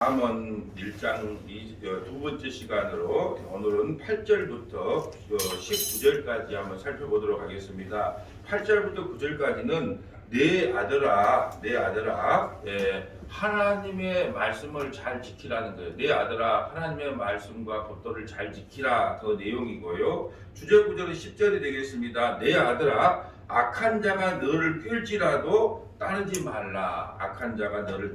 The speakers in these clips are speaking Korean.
잠언 1장 두 번째 시간으로 오늘은 8절부터 19절까지 한번 살펴보도록 하겠습니다. 8절부터 9절까지는 내 아들아 하나님의 말씀을 잘 지키라는 거예요. 내 아들아 하나님의 말씀과 법도를 잘 지키라, 그 내용이고요. 주제 구절은 10절이 되겠습니다. 내 아들아 악한 자가 너를 꿰을지라도 따르지 말라. 악한 자가 너를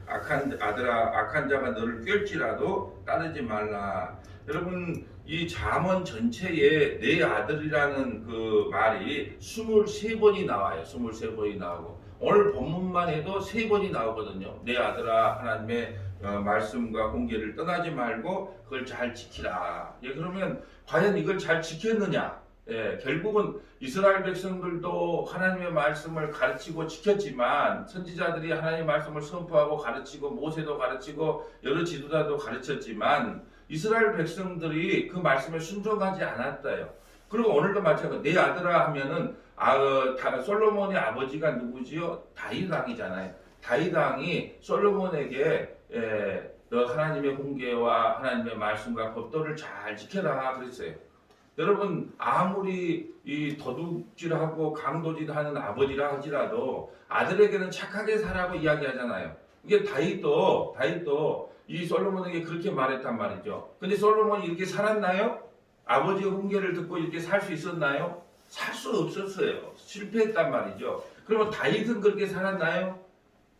악한 자가 너를 꿰을지라도 따르지 말라. 여러분, 이 잠언 전체에 내 아들이라는 그 말이 23번이 나와요. 23번이 나오고 오늘 본문만 해도 3번이 나오거든요. 내 아들아 하나님의 말씀과 공계를 떠나지 말고 그걸 잘 지키라. 그러면 과연 이걸 잘 지켰느냐? 결국은 이스라엘 백성들도 하나님의 말씀을 가르치고 지켰지만, 선지자들이 하나님의 말씀을 선포하고 가르치고 모세도 가르치고 여러 지도자도 가르쳤지만 이스라엘 백성들이 그 말씀에 순종하지 않았다요. 그리고 오늘도 마찬가지로 내 아들아 하면은 솔로몬의 아버지가 누구지요? 다윗 왕이잖아요. 다윗 왕이 솔로몬에게 너 하나님의 공계와 하나님의 말씀과 법도를 잘 지켜라 그랬어요. 여러분, 아무리 이 도둑질하고 강도질하는 아버지라 할지라도 아들에게는 착하게 살라고 이야기하잖아요. 이게 다윗도 이 솔로몬에게 그렇게 말했단 말이죠. 근데 솔로몬이 이렇게 살았나요? 아버지의 훈계를 듣고 이렇게 살 수 있었나요? 살 수 없었어요. 실패했단 말이죠. 그러면 다윗은 그렇게 살았나요?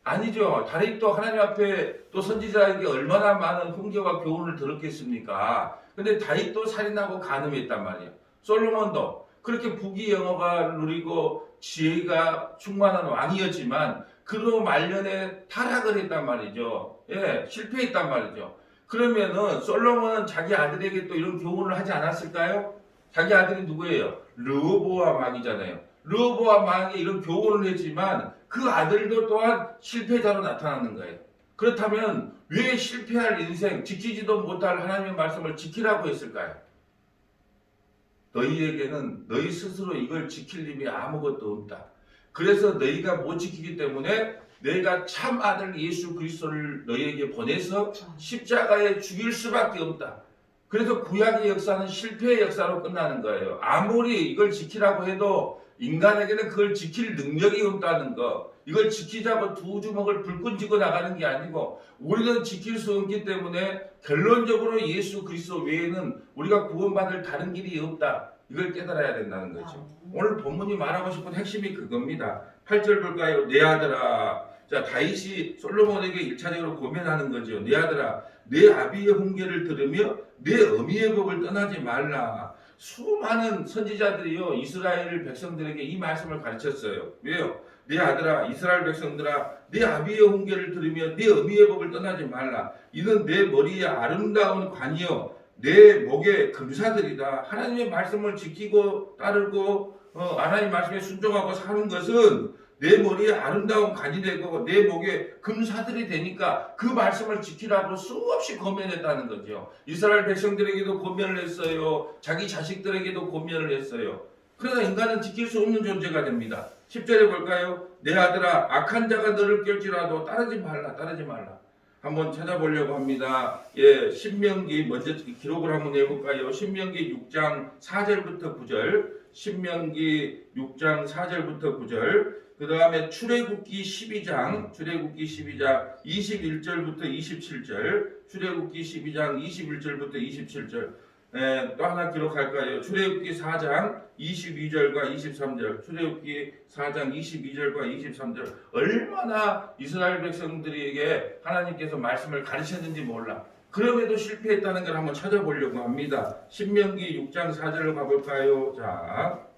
아니죠. 다윗도 하나님 앞에 또 선지자에게 얼마나 많은 훈계와 교훈을 들었겠습니까? 근데 다윗도 살인하고 간음했단 말이에요. 솔로몬도 그렇게 부귀영화가 누리고 지혜가 충만한 왕이었지만 그로 말년에 타락을 했단 말이죠. 실패했단 말이죠. 그러면은 솔로몬은 자기 아들에게 또 이런 교훈을 하지 않았을까요? 자기 아들이 누구예요? 르호보암 왕이잖아요. 르호보암 왕이 이런 교훈을 했지만 그 아들도 또한 실패자로 나타나는 거예요. 그렇다면 왜 실패할 인생, 지키지도 못할 하나님의 말씀을 지키라고 했을까요? 너희에게는 너희 스스로 이걸 지킬 힘이 아무것도 없다. 그래서 너희가 못 지키기 때문에 너희가 참 아들 예수 그리스도를 너희에게 보내서 십자가에 죽일 수밖에 없다. 그래서 구약의 역사는 실패의 역사로 끝나는 거예요. 아무리 이걸 지키라고 해도 인간에게는 그걸 지킬 능력이 없다는 거. 이걸 지키자고 두 주먹을 불끈 쥐고 나가는 게 아니고 우리는 지킬 수 없기 때문에 결론적으로 예수 그리스도 외에는 우리가 구원받을 다른 길이 없다. 이걸 깨달아야 된다는 거죠. 오늘 본문이 말하고 싶은 핵심이 그겁니다. 8절 볼까요? 내 아들아. 자, 다윗이 솔로몬에게 1차적으로 고면하는 거죠. 내 아들아, 내 아비의 훈계를 들으며 내 어미의 법을 떠나지 말라. 수많은 선지자들이요, 이스라엘 백성들에게 이 말씀을 가르쳤어요. 왜요? 내 아들아, 이스라엘 백성들아, 내 아비의 훈계를 들으며 내 어미의 법을 떠나지 말라. 이는 내 머리에 아름다운 관이요 내 목에 금사들이다. 하나님의 말씀을 지키고 따르고 하나님 말씀에 순종하고 사는 것은 내 머리에 아름다운 관이 되고 내 목에 금사들이 되니까 그 말씀을 지키라고 수없이 권면했다는 거죠. 이스라엘 백성들에게도 권면을 했어요. 자기 자식들에게도 권면을 했어요. 그러나 인간은 지킬 수 없는 존재가 됩니다. 10절에 볼까요? 내 아들아, 악한 자가 너를 깰지라도 따르지 말라. 한번 찾아보려고 합니다. 신명기 먼저 기록을 한번 해볼까요? 신명기 6장 4절부터 9절, 신명기 6장 4절부터 9절, 그 다음에 출애굽기 12장 21절부터 27절, 출애굽기 12장 21절부터 27절, 또 하나 기록할까요? 출애굽기 4장 22절과 23절, 출애굽기 4장 22절과 23절. 얼마나 이스라엘 백성들에게 하나님께서 말씀을 가르쳤는지 몰라. 그럼에도 실패했다는 걸 한번 찾아보려고 합니다. 신명기 6장 4절로 가볼까요? 자,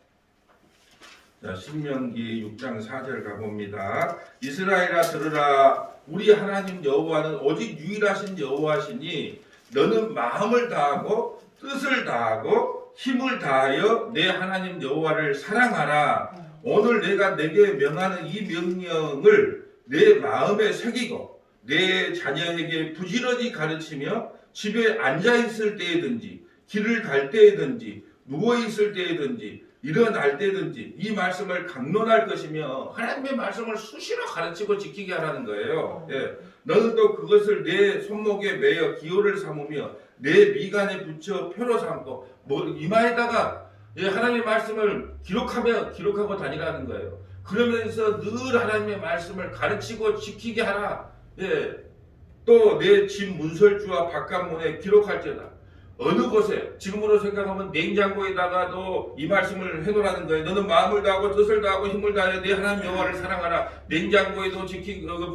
신명기 6장 4절 가봅니다. 이스라엘아 들으라. 우리 하나님 여호와는 오직 유일하신 여호와시니 너는 마음을 다하고 뜻을 다하고 힘을 다하여 내 하나님 여호와를 사랑하라. 오늘 내가 내게 명하는 이 명령을 내 마음에 새기고 내 자녀에게 부지런히 가르치며 집에 앉아 있을 때에든지 길을 갈 때에든지 누워 있을 때에든지 일어날 때든지 이 말씀을 강론할 것이며 하나님의 말씀을 수시로 가르치고 지키게 하라는 거예요. 예. 너는 또 그것을 내 손목에 매어 기호를 삼으며 내 미간에 붙여 표로 삼고 뭐 이마에다가 예, 하나님의 말씀을 기록하고 다니라는 거예요. 그러면서 늘 하나님의 말씀을 가르치고 지키게 하라. 예. 또 내 집 문설주와 바깥문에 기록할지어다. 어느 곳에 지금으로 생각하면 냉장고에다가도 이 말씀을 해놓으라는 거예요. 너는 마음을 다하고 뜻을 다하고 힘을 다하여 내 하나님 여호와를 사랑하라. 냉장고에도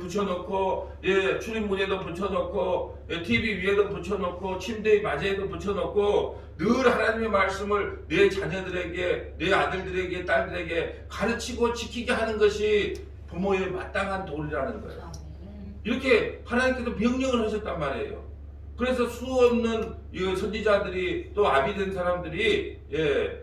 붙여놓고 예, 출입문에도 붙여놓고 예, TV 위에도 붙여놓고 침대 마저에도 붙여놓고 늘 하나님의 말씀을 내 자녀들에게 내 아들들에게 딸들에게 가르치고 지키게 하는 것이 부모의 마땅한 도리라는 거예요. 이렇게 하나님께서 명령을 하셨단 말이에요. 그래서 수 없는 선지자들이 또 아비된 사람들이 예,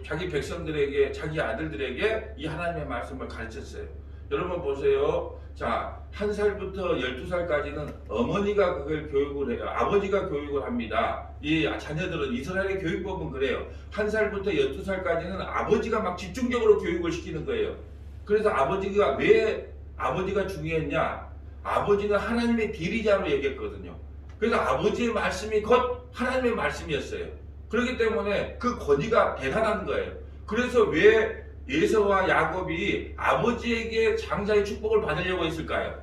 자기 백성들에게 자기 아들들에게 이 하나님의 말씀을 가르쳤어요. 여러분 보세요. 자, 1살부터 12살까지는 어머니가 그걸 교육을 해요. 아버지가 교육을 합니다. 이 자녀들은 이스라엘의 교육법은 그래요. 1살부터 12살까지는 아버지가 막 집중적으로 교육을 시키는 거예요. 그래서 왜 아버지가 중요했냐? 아버지는 하나님의 비리자로 얘기했거든요. 그래서 아버지의 말씀이 곧 하나님의 말씀이었어요. 그렇기 때문에 그 권위가 대단한 거예요. 그래서 왜 에서와 야곱이 아버지에게 장자의 축복을 받으려고 했을까요?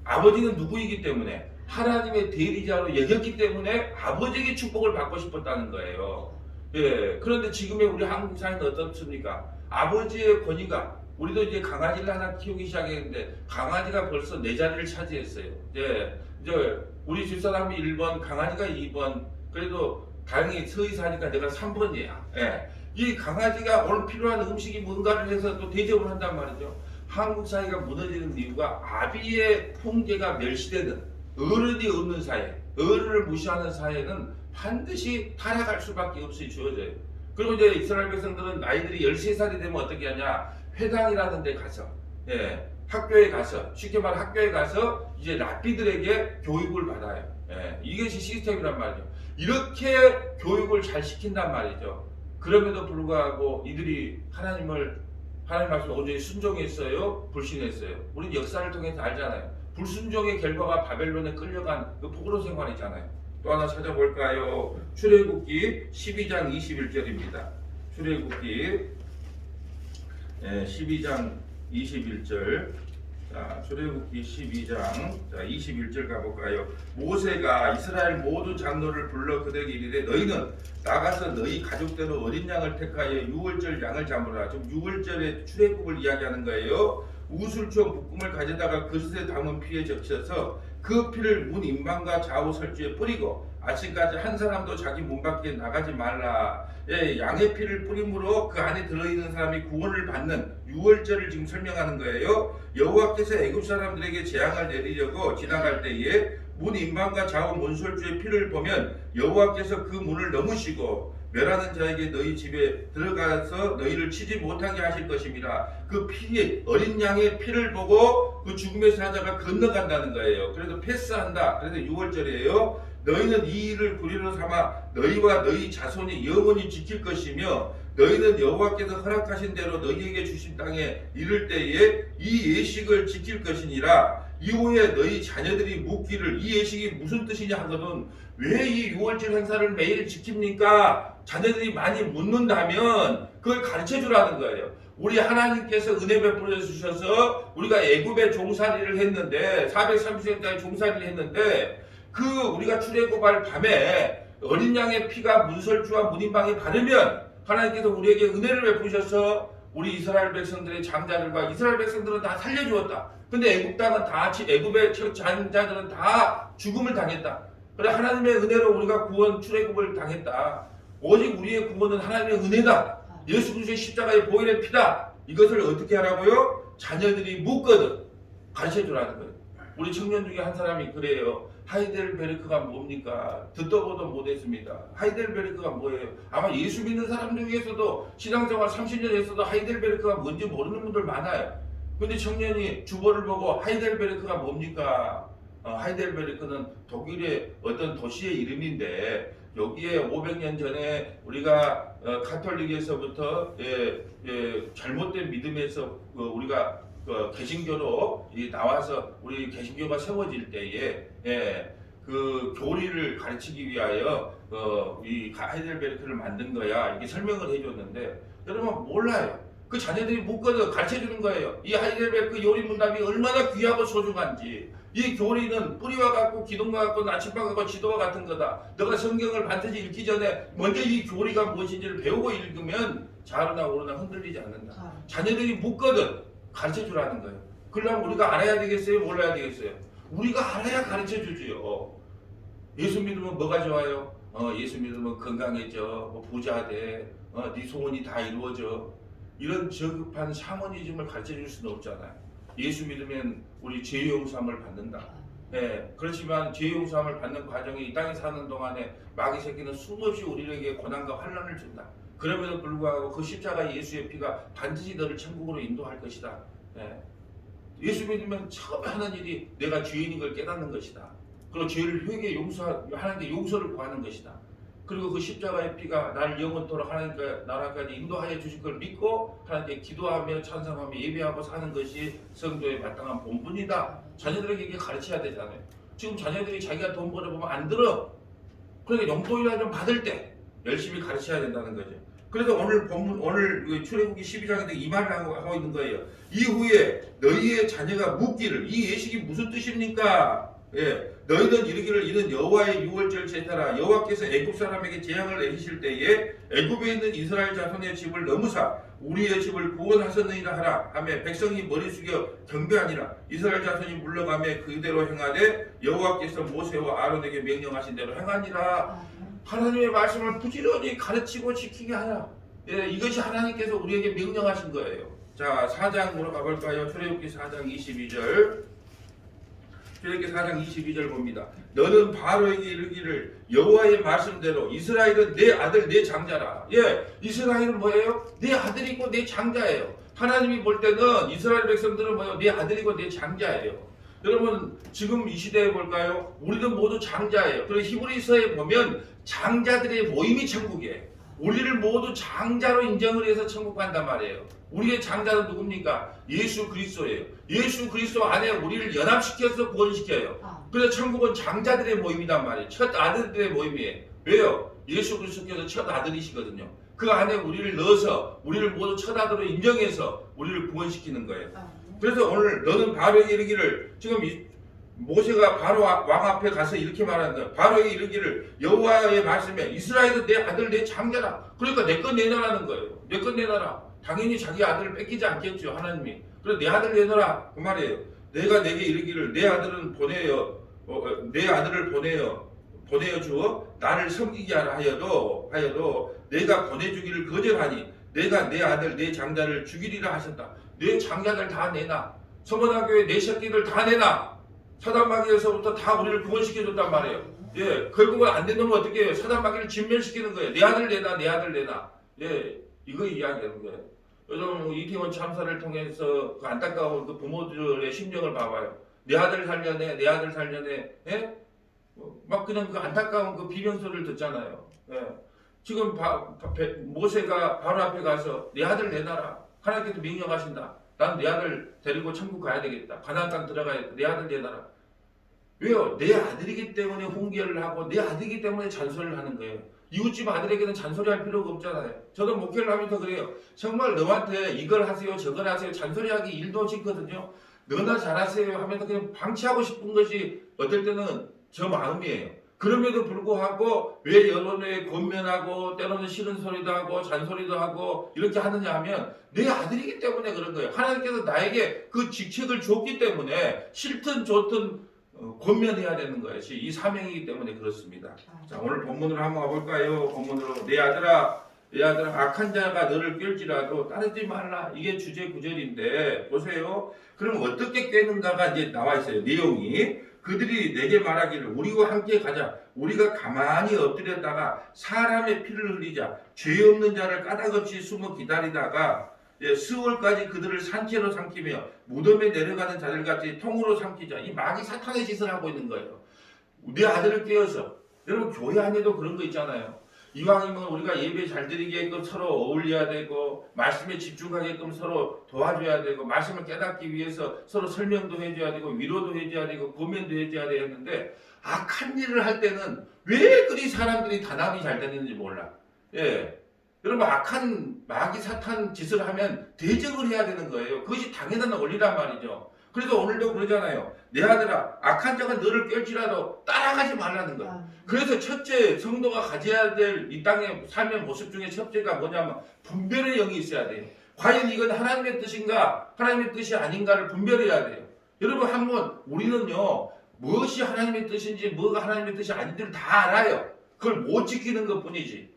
아버지는 누구이기 때문에 하나님의 대리자로 여겼기 때문에 아버지에게 축복을 받고 싶었다는 거예요. 예. 그런데 지금의 우리 한국 사회는 어떻습니까? 아버지의 권위가 우리도 이제 강아지를 하나 키우기 시작했는데 강아지가 벌써 4자리를 차지했어요. 예, 이제 우리 집사람이 1번, 강아지가 2번. 그래도 다행히 서희 사니까 내가 3번이야. 예, 이 강아지가 오늘 필요한 음식이 뭔가를 해서 또 대접을 한단 말이죠. 한국 사회가 무너지는 이유가 아비의 통제가 멸시되는 어른이 없는 사회, 어른을 무시하는 사회는 반드시 타락할 수밖에 없이 주어져요. 그리고 이제 이스라엘 백성들은 나이들이 13살이 되면 어떻게 하냐? 회당이라는 데 가서 예, 학교에 가서 쉽게 말해 학교에 가서 이제 랍비들에게 교육을 받아요. 예, 이것이 시스템이란 말이죠. 이렇게 교육을 잘 시킨단 말이죠. 그럼에도 불구하고 이들이 하나님 말씀에 온전히 순종했어요? 불신했어요? 우리는 역사를 통해서 알잖아요. 불순종의 결과가 바벨론에 끌려간 그 포로 생활이잖아요. 또 하나 찾아볼까요? 출애굽기 12장 21절입니다. 출애굽기 12장 21절. 자, 출애굽기 12장 21절 가볼까요? 모세가 이스라엘 모든 장로를 불러 그들에게 이르되 너희는 나가서 너희 가족대로 어린 양을 택하여 유월절 양을 잡으라. 지금 유월절의 출애굽을 이야기하는 거예요. 우슬초 묶음을 가져다가 그릇에 담은 피에 적셔서 그 피를 문 임방과 좌우 설주에 뿌리고 아침까지 한 사람도 자기 문 밖에 나가지 말라. 예, 양의 피를 뿌림으로 그 안에 들어있는 사람이 구원을 받는 유월절을 지금 설명하는 거예요. 여호와께서 애굽 사람들에게 재앙을 내리려고 지나갈 때에 문 임방과 좌우 문설주의 피를 보면 여호와께서 그 문을 넘으시고 멸하는 자에게 너희 집에 들어가서 너희를 치지 못하게 하실 것입니다. 그 피, 어린 양의 피를 보고 그 죽음의 사자가 건너간다는 거예요. 그래서 패스한다. 그래서 6월절이에요. 너희는 이 일을 구리로 삼아 너희와 너희 자손이 영원히 지킬 것이며 너희는 여호와께서 허락하신 대로 너희에게 주신 땅에 이를 때에 이 예식을 지킬 것이니라. 이후에 너희 자녀들이 묻기를 이 예식이 무슨 뜻이냐 하거든. 왜 이 6월절 행사를 매일 지킵니까? 자녀들이 많이 묻는다면 그걸 가르쳐 주라는 거예요. 우리 하나님께서 은혜 베풀어 주셔서 우리가 애굽에 종살이를 했는데 430년까지 종살이를 했는데 그 우리가 출애굽할 밤에 어린 양의 피가 문설주와 문인방에 바르면 하나님께서 우리에게 은혜를 베푸셔서 우리 이스라엘 백성들의 장자들과 이스라엘 백성들은 다 살려주었다. 근데 애굽 땅은 다 애굽의 장자들은 다 죽음을 당했다. 그래 하나님의 은혜로 우리가 구원 출애굽을 당했다. 오직 우리의 구원은 하나님의 은혜다. 예수 그리스도의 십자가의 보혈의 피다. 이것을 어떻게 하라고요? 자녀들이 묻거든 가르쳐 주라는 거예요. 우리 청년 중에 한 사람이 그래요. 하이델베르크가 뭡니까? 듣도 보도 못했습니다. 하이델베르크가 뭐예요? 아마 예수 믿는 사람들 중에서도 신앙생활 30년 했어도 하이델베르크가 뭔지 모르는 분들 많아요. 근데 청년이 주보를 보고 하이델베르크가 뭡니까? 하이델베르크는 독일의 어떤 도시의 이름인데 여기에 500년 전에 우리가 가톨릭에서부터 잘못된 믿음에서 우리가 개신교로 나와서 우리 개신교가 세워질 때에 그 교리를 가르치기 위하여 이 하이델베르크를 만든 거야 이렇게 설명을 해줬는데 여러분 몰라요. 그 자녀들이 묻거든 가르쳐 주는 거예요. 이 하이델베르크 요리 문답이 얼마나 귀하고 소중한지. 이 교리는 뿌리와 같고 기둥과 같고 나침반 같고 지도와 같은 거다. 너가 성경을 반드시 읽기 전에 먼저 이 교리가 무엇인지를 배우고 읽으면 좌우나 우로나 흔들리지 않는다. 자녀들이 묻거든 가르쳐 주라는 거예요. 그러려면 우리가 알아야 되겠어요? 몰라야 되겠어요? 우리가 알아야 가르쳐 주지요. 예수 믿으면 뭐가 좋아요? 예수 믿으면 건강해져, 뭐 부자 돼, 네 소원이 다 이루어져. 이런 저급한 샤머니즘을 가르쳐 줄 수는 없잖아요. 예수 믿으면 우리 죄 용서함을 받는다. 그렇지만 죄 용서함을 받는 과정에 이 땅에 사는 동안에 마귀 새끼는 수없이 우리에게 고난과 환난을 준다. 그럼에도 불구하고 그 십자가 예수의 피가 반드시 너를 천국으로 인도할 것이다. 예수 믿으면 처음 하는 일이 내가 죄인인 걸 깨닫는 것이다. 그리고 죄를 회개 하나님께 용서를 구하는 것이다. 그리고 그 십자가의 피가 나를 영원토록 하나님께 나라까지 인도하여 주실 걸 믿고 하나님께 기도하며 찬송하며 예배하고 사는 것이 성도의 마땅한 본분이다. 자녀들에게 이게 가르쳐야 되잖아요. 지금 자녀들이 자기가 돈 벌어보면 안 들어. 그러니까 용돈이라 좀 받을 때 열심히 가르쳐야 된다는 거죠. 그래서 오늘 출애굽기 12장인데 이 말을 하고 있는 거예요. 이후에 너희의 자녀가 묻기를 이 예식이 무슨 뜻입니까? 너희는 이르기를 이는 여호와의 유월절 제사라. 여호와께서 애굽 사람에게 재앙을 내리실 때에 애굽에 있는 이스라엘 자손의 집을 넘으사 우리의 집을 구원하셨느니라 하라 하며 백성이 머리 숙여 경배하니라. 이스라엘 자손이 물러가며 그대로 행하되 여호와께서 모세와 아론에게 명령하신 대로 행하니라. 하나님의 말씀을 부지런히 가르치고 지키게 하라. 이것이 하나님께서 우리에게 명령하신 거예요. 자, 4장으로 가볼까요? 출애굽기 4장 22절. 출애굽기 4장 22절 봅니다. 너는 바로에게 이르기를 여호와의 말씀대로 이스라엘은 내 아들 내 장자라. 이스라엘은 뭐예요? 내 아들이고 내 장자예요. 하나님이 볼 때는 이스라엘 백성들은 뭐예요? 내 아들이고 내 장자예요. 여러분 지금 이 시대에 볼까요? 우리도 모두 장자예요. 그리고 히브리서에 보면 장자들의 모임이 천국이에요. 우리를 모두 장자로 인정을 해서 천국 간단 말이에요. 우리의 장자는 누굽니까? 예수 그리스도예요. 예수 그리스도 안에 우리를 연합시켜서 구원시켜요. 그래서 천국은 장자들의 모임이란 말이에요. 첫 아들들의 모임이에요. 왜요? 예수 그리스도께서 첫 아들이시거든요. 그 안에 우리를 넣어서 우리를 모두 첫 아들로 인정해서 우리를 구원시키는 거예요. 그래서 오늘 너는 바로에게 이르기를 지금 모세가 바로 왕 앞에 가서 이렇게 말하는 거예요. 바로에게 이르기를 여호와의 말씀에 이스라엘은 내 아들 내 장자라. 그러니까 내 것 내놔라는 거예요. 내 것 내놔라. 당연히 자기 아들을 뺏기지 않겠죠 하나님이. 그래서 내 아들 내놔라 그 말이에요. 내가 내게 이르기를 내 아들은 내 아들을 보내어 주어 나를 섬기게 하라 하여도 내가 보내주기를 거절하니 내가 내 아들 내 장자를 죽이리라 하셨다. 내 장자들 다 내놔. 서머나교회 내 새끼들 다 내놔. 사단마귀에서부터 다 우리를 구원시켜줬단 말이에요. 결국은 안 된다면 어떻게 해요? 사단마귀를 진멸시키는 거예요. 내 아들 내놔, 내 아들 내놔. 이거 이야기하는 거예요. 요즘 이태원 참사를 통해서 그 안타까운 그 부모들의 심정을 봐봐요. 내 아들 살려내, 내 아들 살려내. 막 그냥 그 안타까운 그 비명소리를 듣잖아요. 지금 모세가 바로 앞에 가서 내 아들 내놔라. 하나님께서 명령하신다. 난 내 아들 데리고 천국 가야 되겠다. 가나안 땅 들어가야 내 아들 내놔라. 왜요? 내 아들이기 때문에 훈계를 하고 내 아들이기 때문에 잔소리를 하는 거예요. 이웃집 아들에게는 잔소리할 필요가 없잖아요. 저도 목회를 하면서 그래요. 정말 너한테 이걸 하세요 저걸 하세요 잔소리하기 일도 싫거든요. 너나 잘하세요 하면서 그냥 방치하고 싶은 것이 어떨 때는 저 마음이에요. 그럼에도 불구하고 왜 여론에 권면하고 때로는 싫은 소리도 하고 잔소리도 하고 이렇게 하느냐 하면 내 아들이기 때문에 그런 거예요. 하나님께서 나에게 그 직책을 줬기 때문에 싫든 좋든 권면해야 되는 것이 이 사명이기 때문에 그렇습니다. 자, 오늘 본문으로 한번 가볼까요? 본문으로 내 아들아 악한 자가 너를 깰지라도 따르지 말라. 이게 주제 구절인데 보세요. 그럼 어떻게 깨는가가 이제 나와 있어요. 내용이 그들이 내게 말하기를 우리와 함께 가자. 우리가 가만히 엎드렸다가 사람의 피를 흘리자. 죄 없는 자를 까닭없이 숨어 기다리다가 스월까지 그들을 산채로 삼키며 무덤에 내려가는 자들같이 통으로 삼키자. 이 마귀 사탄의 짓을 하고 있는 거예요. 내 아들을 깨워서. 여러분 교회 안에도 그런 거 있잖아요. 이왕이면 우리가 예배 잘 드리게끔 서로 어울려야 되고 말씀에 집중하게끔 서로 도와줘야 되고 말씀을 깨닫기 위해서 서로 설명도 해줘야 되고 위로도 해줘야 되고 고면도 해줘야 되는데 악한 일을 할 때는 왜 그리 사람들이 단합이 잘 되는지 몰라. 예. 여러분 악한 마귀 사탄 짓을 하면 대적을 해야 되는 거예요. 그것이 당연한 원리란 말이죠. 그래서 오늘도 그러잖아요. 내 아들아 악한 자가 너를 깰지라도 따라가지 말라는 거예요. 그래서 첫째 성도가 가져야 될 이 땅의 삶의 모습 중에 첫째가 뭐냐면 분별의 영이 있어야 돼요. 과연 이건 하나님의 뜻인가 하나님의 뜻이 아닌가를 분별해야 돼요. 여러분 한번 우리는요 무엇이 하나님의 뜻인지 뭐가 하나님의 뜻이 아닌지를 다 알아요. 그걸 못 지키는 것 뿐이지.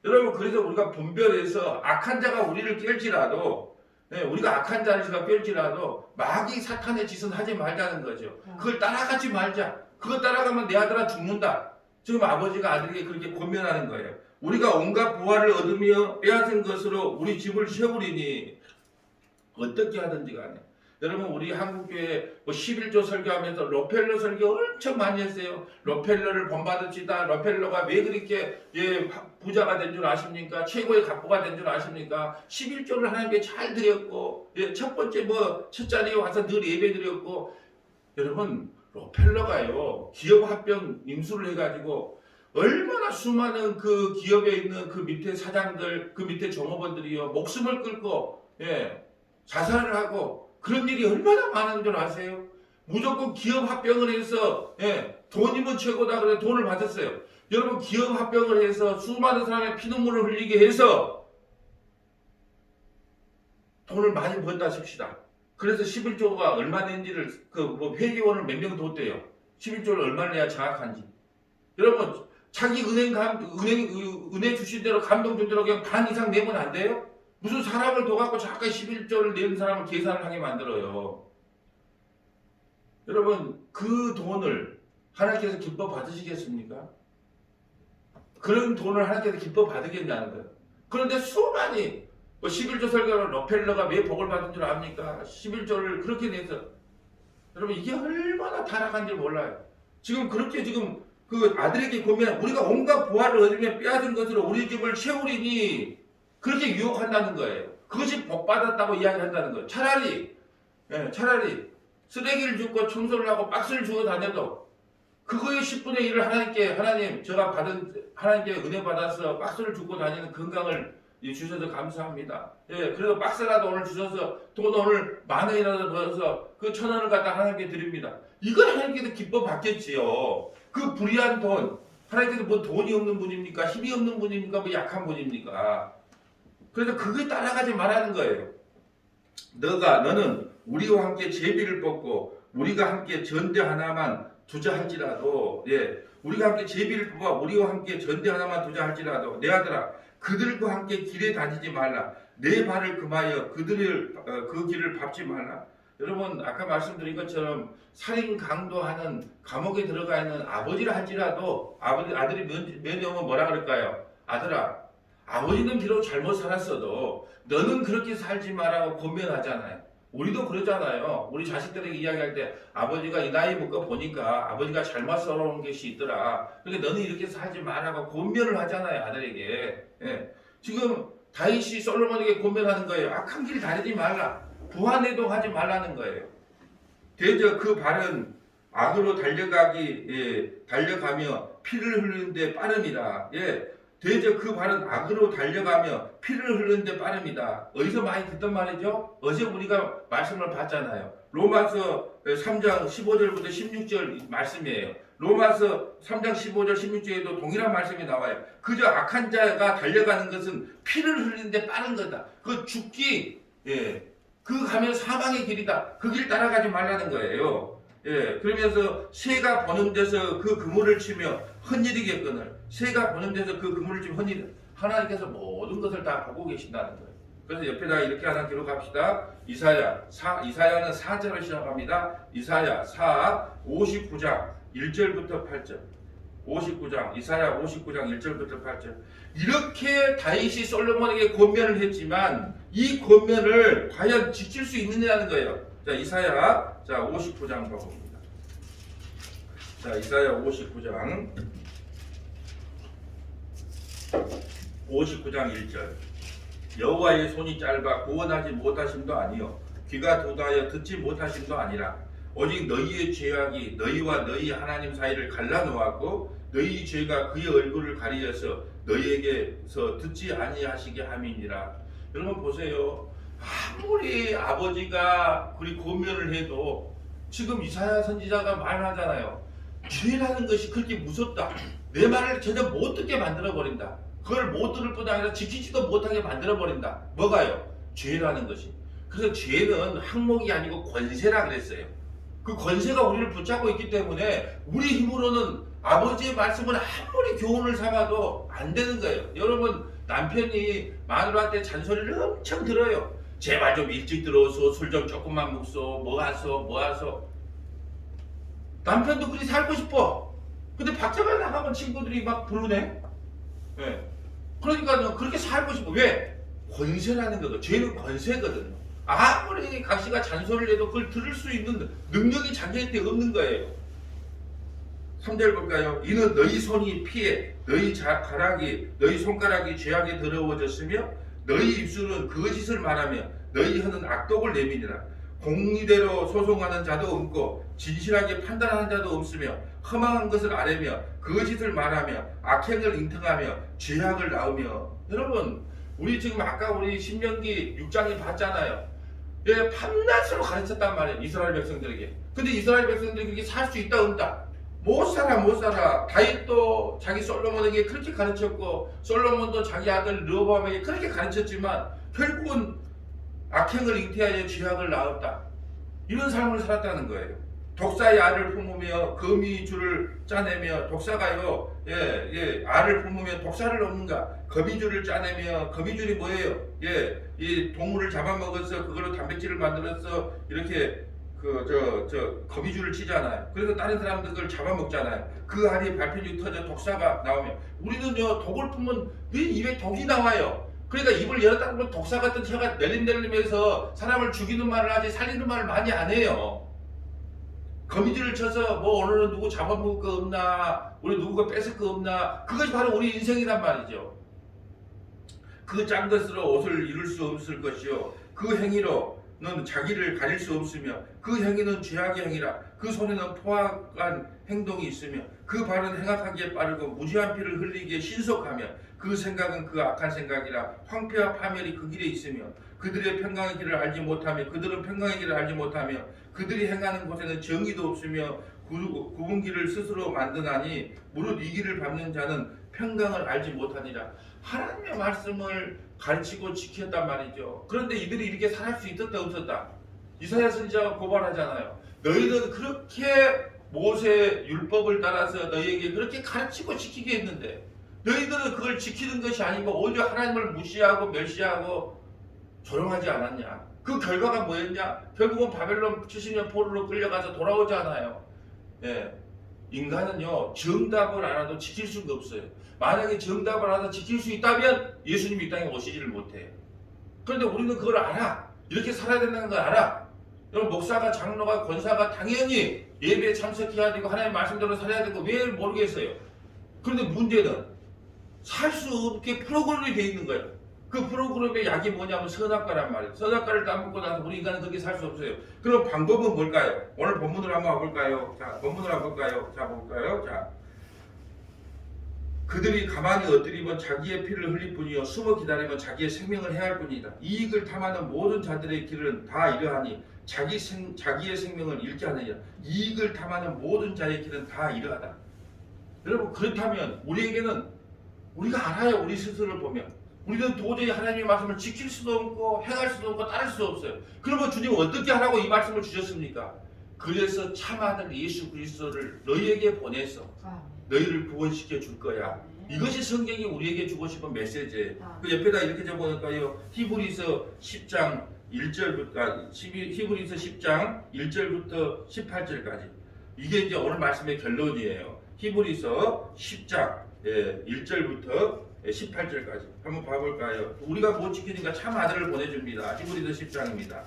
여러분 그래서 우리가 분별해서 악한 자가 우리를 깰지라도 우리가 악한 자가 깰지라도 마귀 사탄의 짓은 하지 말자는 거죠. 그걸 따라가지 말자. 그거 따라가면 내 아들아 죽는다. 지금 아버지가 아들에게 그렇게 권면하는 거예요. 우리가 온갖 보화를 얻으며 빼앗은 것으로 우리 집을 세우리니 어떻게 하든지 간에. 여러분 우리 한국교회 11조 설교하면서 로펠러 설교 엄청 많이 했어요. 로펠러를 본받읍시다. 로펠러가 왜 그렇게 부자가 된 줄 아십니까? 최고의 갑부가 된 줄 아십니까? 11조를 하나님께 잘 드렸고 첫 번째 첫 자리에 와서 늘 예배 드렸고 여러분 로펠러가요 기업 합병 인수를 해가지고 얼마나 수많은 그 기업에 있는 그 밑에 사장들 그 밑에 종업원들이요 목숨을 끊고 자살을 하고 그런 일이 얼마나 많은 줄 아세요? 무조건 기업 합병을 해서 돈이면 최고다 그래 돈을 받았어요. 여러분 기업 합병을 해서 수많은 사람의 피눈물을 흘리게 해서 돈을 많이 번다 칩시다. 그래서 11조가 얼마 낸지를 회계원을 몇 명 뒀대요. 11조를 얼마 내야 정확한지. 여러분 자기 은행 주신 대로 감동 준 대로 그냥 반 이상 내면 안 돼요? 무슨 사람을 둬갖고 자꾸 11조를 내는 사람을 계산을 하게 만들어요. 여러분 그 돈을 하나님께서 기뻐 받으시겠습니까? 그런 돈을 하나님께서 기뻐 받으겠냐는 거예요. 그런데 수많이 11조 설교로 로펠러가 왜 복을 받은 줄 압니까? 11조를 그렇게 내서 여러분 이게 얼마나 타락한지 몰라요. 지금 그렇게 그 아들에게 보면 우리가 온갖 보화를 얻으며 빼앗은 것으로 우리 집을 채우리니 그렇게 유혹한다는 거예요. 그것이 복 받았다고 이야기한다는 거예요. 차라리 쓰레기를 줍고 청소를 하고 박스를 주워 다녀도 그거의 10분의 1을 하나님 제가 하나님께 은혜 받아서 박스를 주고 다니는 건강을 주셔서 감사합니다. 그래도 박스라도 오늘 주셔서 돈 오늘 10,000원이라도 벌어서 그 1,000원을 갖다 하나님께 드립니다. 이걸 하나님께서 기뻐 받겠지요. 그 불의한 돈 하나님께서 뭐 돈이 없는 분입니까? 힘이 없는 분입니까? 뭐 약한 분입니까? 그래서 그게 따라가지 말라는 거예요. 너는 우리와 함께 제비를 뽑고 우리가 함께 전대 하나만 두자 할지라도 우리가 함께 제비를 뽑아 우리와 함께 전대 하나만 두자 할지라도 내 아들아 그들과 함께 길에 다니지 말라. 내 발을 금하여 그 길을 밟지 말라. 여러분 아까 말씀드린 것처럼 살인 강도하는 감옥에 들어가 있는 아버지라 할지라도 아들이 면회 오면 뭐라 그럴까요? 아들아 아버지는 비록 잘못 살았어도 너는 그렇게 살지 말라고 권면하잖아요. 우리도 그러잖아요. 우리 자식들에게 이야기할 때 아버지가 이 나이 먹고 보니까 아버지가 잘못 살아온 것이 있더라. 그러니까 너는 이렇게 살지 말라고 권면을 하잖아요. 아들에게. 지금 다윗이 솔로몬에게 권면하는 거예요. 악한 길 다니지 말라. 부하내동하지 말라는 거예요. 대저 그 발은 악으로 달려가며 피를 흘리는데 빠름이라. 대저 그 발은 악으로 달려가며 피를 흐르는데 빠릅니다. 어디서 많이 듣던 말이죠? 어제 우리가 말씀을 봤잖아요. 로마서 3장 15절부터 16절 말씀이에요. 로마서 3장 15절 16절에도 동일한 말씀이 나와요. 그저 악한 자가 달려가는 것은 피를 흘리는데 빠른 거다. 그 죽기 그 가면 사망의 길이다. 그 길 따라가지 말라는 거예요. 그러면서 새가 보는 데서 그 그물을 치며 헛일이겠거늘 새가 보는 데서 그 그물을 치며 헛일 하나님께서 모든 것을 다 보고 계신다는 거예요. 그래서 옆에다 이렇게 하나 기록합시다. 이사야는 4절로 시작합니다. 이사야 59장 1절부터 8절 59장 이사야 59장 1절부터 8절 이렇게 다윗이 솔로몬에게 권면을 했지만 이 권면을 과연 지킬 수 있느냐는 거예요. 자 이사야 59장 보봅니다. 자 이사야 59장 59장 1절 여호와의 손이 짧아 구원하지 못하심도 아니요 귀가 둔하여 듣지 못하심도 아니라 오직 너희의 죄악이 너희와 너희 하나님 사이를 갈라놓았고 너희 죄가 그의 얼굴을 가리려서 너희에게서 듣지 아니하시게 함이니라. 여러분 보세요. 아무리 아버지가 그리 고면을 해도 지금 이사야 선지자가 말하잖아요. 죄라는 것이 그렇게 무섭다. 내 말을 전혀 못 듣게 만들어 버린다. 그걸 못 들을 뿐 아니라 지키지도 못하게 만들어 버린다. 뭐가요? 죄라는 것이. 그래서 죄는 항목이 아니고 권세라 그랬어요. 그 권세가 우리를 붙잡고 있기 때문에 우리 힘으로는 아버지의 말씀을 아무리 교훈을 삼아도 안 되는 거예요. 여러분 남편이 마누라한테 잔소리를 엄청 들어요. 제발 좀 일찍 들어오소, 술 좀 조금만 먹소, 뭐 하소. 남편도 그리 살고 싶어. 근데 밖에만 나가면 친구들이 막 부르네. 네. 그러니까 그렇게 살고 싶어. 왜? 권세라는 거거든. 죄는 권세거든요. 아무리 각시가 잔소리를 해도 그걸 들을 수 있는 능력이 자기한테 없는 거예요. 3절 볼까요? 이는 너희 손이 피해 너희 너희 손가락이 죄악에 더러워졌으며 너희 입술은 거짓을 말하며 너희 혀는 악독을 내미니라. 공의대로 소송하는 자도 없고 진실하게 판단하는 자도 없으며 허망한 것을 아뢰며 거짓을 말하며 악행을 인정하며 죄악을 낳으며. 여러분 우리 지금 아까 우리 신명기 6장에 봤잖아요. 예, 밤낮으로 가르쳤단 말이에요. 이스라엘 백성들에게. 근데 이스라엘 백성들이 그렇게 살 수 있다 없다? 못 살아. 다윗도 자기 솔로몬에게 그렇게 가르쳤고 솔로몬도 자기 아들 르호보암에게 그렇게 가르쳤지만 결국은 악행을 잉태하여 죄악을 낳았다. 이런 삶을 살았다는 거예요. 독사의 알을 품으며 거미줄을 짜내며 독사가요, 알을 품으며 독사를 얻는가? 거미줄을 짜내며 거미줄이 뭐예요? 이 동물을 잡아먹어서 그걸로 단백질을 만들어서 이렇게 거미줄을 치잖아요. 그래서 다른 사람들 그걸 잡아먹잖아요. 그 알이 발편이 터져 독사가 나오면 우리는요 독을 품으면 내 입에 독이 나와요. 그러니까 입을 열었다 보면 독사 같은 혀가 낼름낼름해서 사람을 죽이는 말을 하지 살리는 말을 많이 안 해요. 거미줄을 쳐서 뭐 오늘은 누구 잡아먹을 거 없나, 우리 누구가 뺏을 거 없나, 그것이 바로 우리 인생이란 말이죠. 그 짠 것으로 옷을 이룰 수 없을 것이요 그 행위로는 자기를 가릴 수 없으며 그 행위는 죄악의 행위라. 그 손에는 포악한 행동이 있으며 그 발은 행악하기에 빠르고 무지한 피를 흘리기에 신속하며 그 생각은 그 악한 생각이라. 황폐와 파멸이 그 길에 있으며 그들의 평강의 길을 알지 못하며 그들은 평강의 길을 알지 못하며 그들이 행하는 곳에는 정의도 없으며 굽은 길을 스스로 만드나니 무릇 이 길을 밟는 자는 평강을 알지 못하니라. 하나님의 말씀을 가르치고 지켰단 말이죠. 그런데 이들이 이렇게 살할 수 있었다 없었다? 이사야 선지자가 고발하잖아요. 너희는 그렇게 모세 율법을 따라서 너희에게 그렇게 가르치고 지키게 했는데 너희들은 그걸 지키는 것이 아니고 오히려 하나님을 무시하고 멸시하고 조용하지 않았냐? 그 결과가 뭐였냐? 결국은 바벨론 70년 포로로 끌려가서 돌아오잖아요. 인간은요 정답을 알아도 지킬 수가 없어요. 만약에 정답을 알아서 지킬 수 있다면 예수님이 이 땅에 오시지를 못해요. 그런데 우리는 그걸 알아. 이렇게 살아야 된다는 걸 알아. 여러분 목사가 장로가 권사가 당연히 예배에 참석해야 되고 하나님의 말씀대로 살아야 되고 왜 모르겠어요. 그런데 문제는 살 수 없게 프로그램이 돼 있는 거예요. 그 프로그램의 약이 뭐냐면 선악과란 말이에요. 선악과를 따먹고 나서 우리 인간은 그렇게 살 수 없어요. 그럼 방법은 뭘까요? 오늘 본문으로 한번 와볼까요? 자, 본문으로 한번 볼까요? 자, 볼까요? 자, 그들이 가만히 엎드리면 자기의 피를 흘릴 뿐이요 숨어 기다리면 자기의 생명을 해할 뿐이다. 이익을 탐하는 모든 자들의 길은 다 이러하니 자기의 생명을 잃게 하느니라. 이익을 탐하는 모든 자의 길은 다 이러하다. 여러분 그렇다면 우리에게는 우리가 알아요. 우리 스스로를 보면 우리는 도저히 하나님의 말씀을 지킬 수도 없고 행할 수도 없고 따를 수도 없어요. 그러면 주님은 어떻게 하라고 이 말씀을 주셨습니까? 그래서 참 아들 예수 그리스도를 너희에게 보내서 너희를 구원시켜 줄 거야. 이것이 성경이 우리에게 주고 싶은 메시지예요. 그 옆에다 이렇게 적어놓을까요? 히브리서 10장 1절부터 히브리서 10장 1절부터 18절까지. 이게 이제 오늘 말씀의 결론이에요. 히브리서 10장 1절부터 18절까지 한번 봐볼까요? 우리가 못 지키니까 참 아들을 보내줍니다. 히브리서 10장입니다.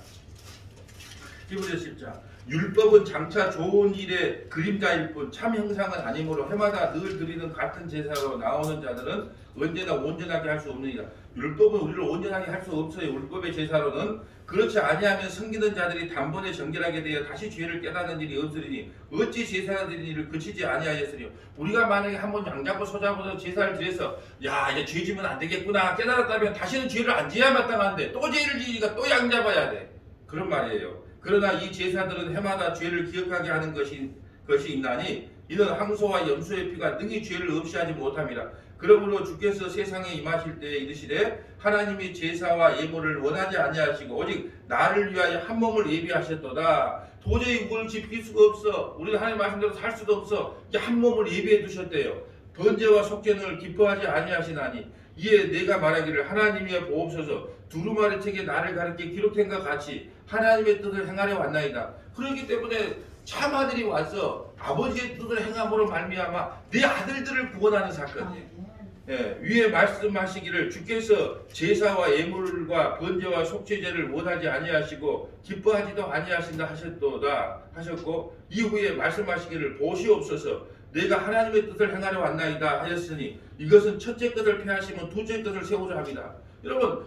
히브리서 10장 율법은 장차 좋은 일의 그림자일 뿐 참 형상은 아니므로 해마다 늘 드리는 같은 제사로 나오는 자들은 언제나 온전하게 할 수 없느니라. 율법은 우리를 온전하게 할 수 없어요. 율법의 제사로는. 그렇지 아니하면 섬기는 자들이 단번에 정결하게 되어 다시 죄를 깨닫는 일이 없으리니 어찌 제사가 드린 일을 그치지 아니하였으니. 우리가 만약에 한번 양잡고 소잡아서 제사를 드려서 야 이제 죄 지면 안 되겠구나 깨달았다면 다시는 죄를 안 지어야 마땅한데 또 죄를 지으니까 또 양잡아야 돼. 그런 말이에요. 그러나 이 제사들은 해마다 죄를 기억하게 하는 것이 있나니 이는 항소와 염소의 피가 능히 죄를 없이 하지 못함이라. 그러므로 주께서 세상에 임하실 때에 이르시되 하나님이 제사와 예물을 원하지 아니하시고 오직 나를 위하여 한 몸을 예비하셨도다. 도저히 그걸 지킬 수가 없어. 우리가 하나님 말씀대로 살 수도 없어. 이제 한 몸을 예비해 두셨대요. 번제와 속죄는 기뻐하지 아니하시나니 이에 내가 말하기를 하나님이여 보옵소서 두루마리 책에 나를 가르쳐 기록된 것 같이 하나님의 뜻을 행하려 왔나이다. 그렇기 때문에 참 아들이 와서 아버지의 뜻을 행함으로 말미암아 내 아들들을 구원하는 사건이에요. 예, 위에 말씀하시기를 주께서 제사와 예물과 번제와 속죄제를 원하지 아니하시고 기뻐하지도 아니하신다 하셨도다 하셨고 이후에 말씀하시기를 보시옵소서 내가 하나님의 뜻을 행하려 왔나이다 하였으니 이것은 첫째 것을 폐하시면 둘째 것을 세우자 합니다. 여러분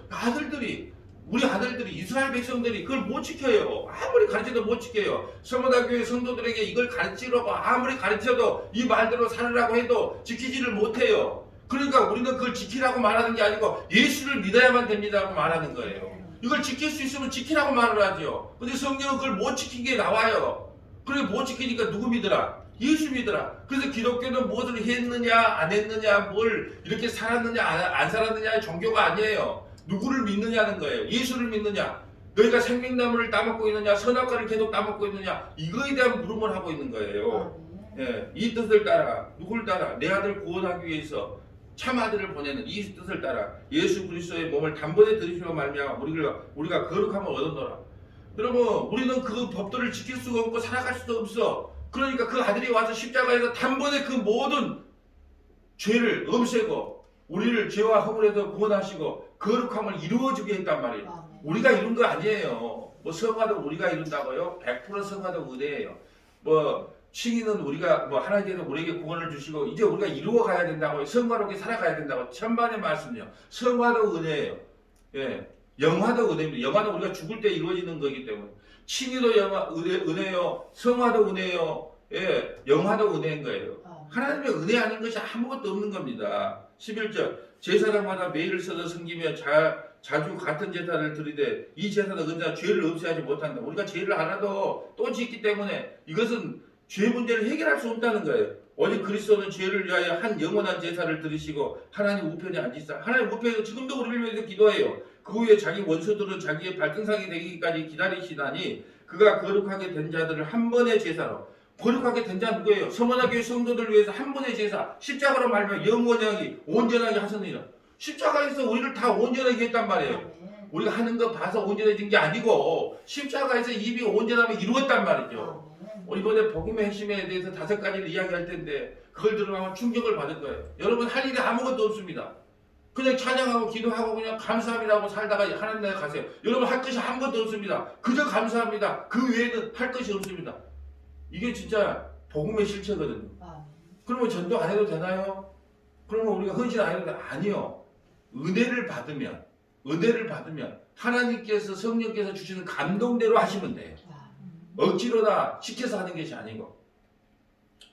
우리 아들들이 이스라엘 백성들이 그걸 못 지켜요. 아무리 가르쳐도 못 지켜요. 서머다교회 성도들에게 이걸 가르치려고 아무리 가르쳐도 이 말대로 살으라고 해도 지키지를 못해요. 그러니까 우리는 그걸 지키라고 말하는 게 아니고 예수를 믿어야만 됩니다고 말하는 거예요. 이걸 지킬 수 있으면 지키라고 말을 하죠. 근데 성경은 그걸 못 지키게 나와요. 그래 못 지키니까 누구 믿으라? 예수 믿으라. 그래서 기독교는 무엇을 했느냐 안 했느냐 뭘 이렇게 살았느냐 안 살았느냐의 종교가 아니에요. 누구를 믿느냐는 거예요. 예수를 믿느냐 너희가 생명나무를 따먹고 있느냐 선악과를 계속 따먹고 있느냐 이거에 대한 물음을 하고 있는 거예요. 예, 이 뜻을 따라 누굴 따라 내 아들 구원하기 위해서 참 아들을 보내는 이 뜻을 따라 예수 그리스도의 몸을 단번에 들이시고 말미암아 우리가 거룩함을 얻었노라. 여러분 우리는 그 법도를 지킬 수가 없고 살아갈 수도 없어. 그러니까 그 아들이 와서 십자가에서 단번에 그 모든 죄를 없애고 우리를 죄와 허물에서 구원하시고 거룩함을 이루어주게 했단 말이에요. 우리가 이룬 거 아니에요. 뭐 성화도 우리가 이룬다고요? 100% 성화도 은혜예요. 뭐 칭의는 우리가 하나님께서 우리에게 구원을 주시고 이제 우리가 이루어 가야 된다고 성화롭게 살아가야 된다고 천만의 말씀이요. 성화도 은혜예요. 예, 영화도 은혜입니다. 영화는 우리가 죽을 때 이루어지는 거기 때문에 칭의도 은혜요. 성화도 은혜요. 예, 영화도 은혜인 거예요. 하나님의 은혜 아닌 것이 아무것도 없는 겁니다. 11절 제사장마다 매일 서서 섬기며 자주 같은 제사를 드리되 이 제사는 언제나 죄를 없애하지 못한다. 우리가 죄를 알아도 또 짓기 때문에 이것은 죄 문제를 해결할 수 없다는 거예요. 오직 그리스도는 죄를 위하여 한 영원한 제사를 드리시고 하나님 우편에 앉으시다. 하나님 우편에서 지금도 우리를 위해서 기도해요. 그 후에 자기 원수들은 자기의 발등상이 되기까지 기다리시다니 그가 거룩하게 된 자들을 한 번의 제사로 거룩하게 된 자 누구예요? 서머나교회 성도들을 위해서 한 번의 제사 십자가로 말하면 영원하게 온전하게 하셨느니라. 십자가에서 우리를 다 온전하게 했단 말이에요. 우리가 하는 거 봐서 온전해진 게 아니고 십자가에서 이미 온전함을 이루었단 말이죠. 이번에 복음의 핵심에 대해서 5가지를 이야기할 텐데 그걸 들으면 충격을 받을 거예요. 여러분 할 일이 아무것도 없습니다. 그냥 찬양하고 기도하고 그냥 감사합니다 하고 살다가 하나님 나라에 가세요. 여러분 할 것이 아무것도 없습니다. 그저 감사합니다. 그 외에는 할 것이 없습니다. 이게 진짜 복음의 실체거든요. 그러면 전도 안 해도 되나요? 그러면 우리가 헌신 안 해도 되나요? 아니요. 은혜를 받으면 하나님께서 성령께서 주시는 감동대로 하시면 돼요. 억지로나 시켜서 하는 것이 아니고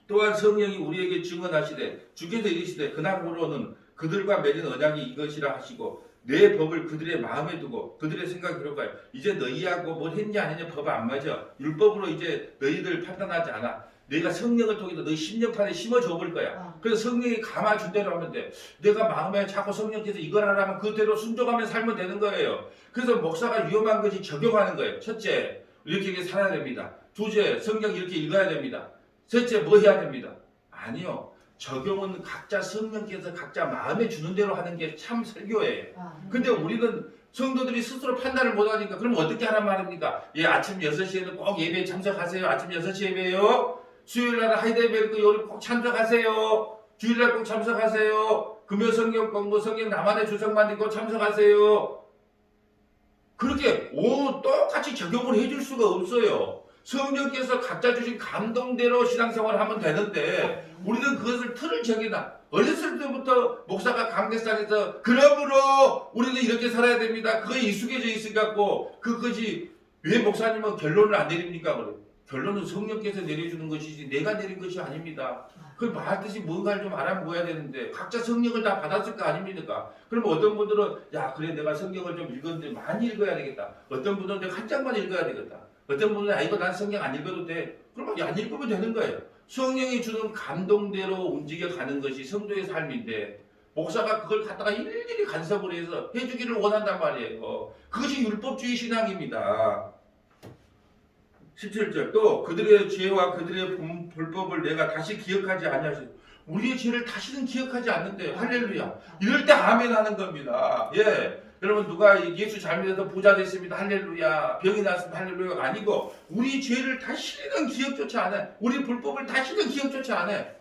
또한 성령이 우리에게 증언하시되 주께서 이르시되 그날부로는 그들과 맺은 언약이 이것이라 하시고 내 법을 그들의 마음에 두고 그들의 생각에 들어가요. 이제 너희하고 뭘 했냐 안 했냐 법 안 맞아. 율법으로 이제 너희들 판단하지 않아. 내가 성령을 통해서 너희 심령판에 심어줘 볼 거야. 그래서 성령이 감아준 대로 하면 돼. 내가 마음에 자꾸 성령께서 이걸 하라면 그대로 순종하면 살면 되는 거예요. 그래서 목사가 위험한 것이 적용하는 거예요. 첫째, 이렇게 살아야 됩니다. 둘째, 성경 이렇게 읽어야 됩니다. 셋째, 뭐 해야 됩니다. 아니요. 적용은 각자 성령께서 각자 마음에 주는 대로 하는 게 참 설교예요. 근데 우리는 성도들이 스스로 판단을 못하니까 그럼 어떻게 하란 말입니까? 예, 아침 6시에는 꼭 예배에 참석하세요. 아침 6시 예배요. 수요일날 하이데베르크 요리 꼭 참석하세요. 주일날 꼭 참석하세요. 금요 성경 공부 성경 나만의 주석만 읽고 참석하세요. 그렇게 똑같이 적용을 해줄 수가 없어요. 성령께서 각자 주신 감동대로 신앙생활을 하면 되는데 우리는 그것을 틀을 정해놔. 어렸을 때부터 목사가 강대상에서 그러므로 우리는 이렇게 살아야 됩니다. 그거에 익숙해져 있어갖고 그것이 왜 목사님은 결론을 안 내립니까? 그래. 결론은 성령께서 내려주는 것이지 내가 내린 것이 아닙니다. 그 말뜻이 뭔가를 좀 알아보아야 되는데 각자 성령을 다 받았을 거 아닙니까? 그럼 어떤 분들은 야 그래 내가 성경을 좀 읽었는데 많이 읽어야 되겠다. 어떤 분들은 내가 한 장만 읽어야 되겠다. 어떤 분들은 아 이거 난 성경 안 읽어도 돼. 그러면 안 읽으면 되는 거예요. 성령이 주는 감동대로 움직여가는 것이 성도의 삶인데 목사가 그걸 갖다가 일일이 간섭을 해서 해주기를 원한단 말이에요. 그것이 율법주의 신앙입니다. 17절 또 그들의 죄와 그들의 불법을 내가 다시 기억하지 아니하시고 우리의 죄를 다시는 기억하지 않는데 할렐루야. 이럴 때 아멘 하는 겁니다. 예. 여러분 누가 예수 잘 믿어서 부자 됐습니다. 할렐루야. 병이 났습니다. 할렐루야가 아니고 우리 죄를 다시는 기억조차 안 해. 우리 불법을 다시는 기억조차 안 해.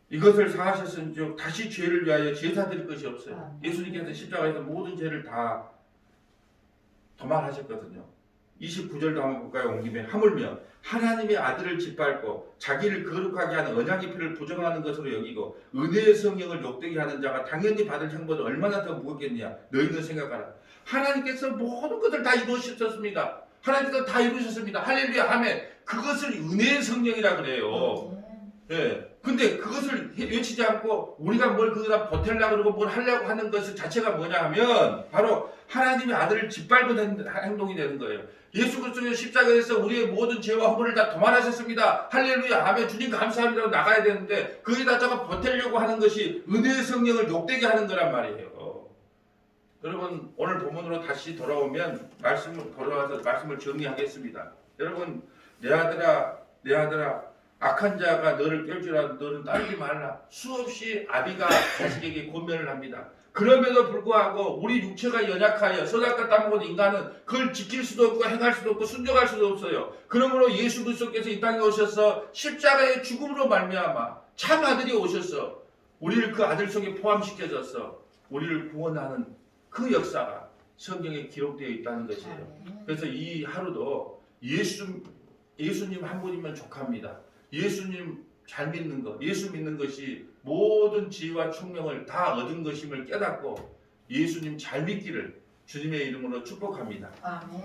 이것을 사하셨은즉 다시 죄를 위하여 제사 드릴 것이 없어요. 예수님께서 십자가에서 모든 죄를 다 도말하셨거든요. 29절도 한번 볼까요? 온 김에 하물며 하나님의 아들을 짓밟고 자기를 거룩하게 하는 언약의 피를 부정하는 것으로 여기고 은혜의 성령을 욕되게 하는 자가 당연히 받을 형벌은 얼마나 더 무겁겠느냐. 너희는 생각하라. 하나님께서 모든 것을 다 이루셨습니다. 하나님께서 다 이루셨습니다. 할렐루야 아멘. 그것을 은혜의 성령이라 그래요. 예. 근데 그것을 외치지 않고 우리가 뭘 그거다 보태려고 그러고 뭘 하려고 하는 것 자체가 뭐냐 하면 바로 하나님의 아들을 짓밟은 행동이 되는 거예요. 예수 그리스도의 십자가에서 우리의 모든 죄와 허물을 다 도말하셨습니다. 할렐루야 아멘. 주님 감사합니다로 나가야 되는데 거기다가 보태려고 하는 것이 은혜의 성령을 욕되게 하는 거란 말이에요. 여러분 오늘 본문으로 다시 돌아오면 말씀을 정리하겠습니다. 여러분 내 아들아 악한 자가 너를 깰 줄 알아도 너는 따르지 말라. 수없이 아비가 자식에게 권면을 합니다. 그럼에도 불구하고 우리 육체가 연약하여 선악과 따먹은 인간은 그걸 지킬 수도 없고 행할 수도 없고 순종할 수도 없어요. 그러므로 예수 그리스도께서 이 땅에 오셔서 십자가의 죽음으로 말미암아 참 아들이 오셔서 우리를 그 아들 속에 포함시켜줘서 우리를 구원하는 그 역사가 성경에 기록되어 있다는 것이에요. 그래서 이 하루도 예수님 한 분이면 족합니다. 예수님 잘 믿는 것, 예수 믿는 것이 모든 지혜와 총명을 다 얻은 것임을 깨닫고 예수님 잘 믿기를 주님의 이름으로 축복합니다. 아멘.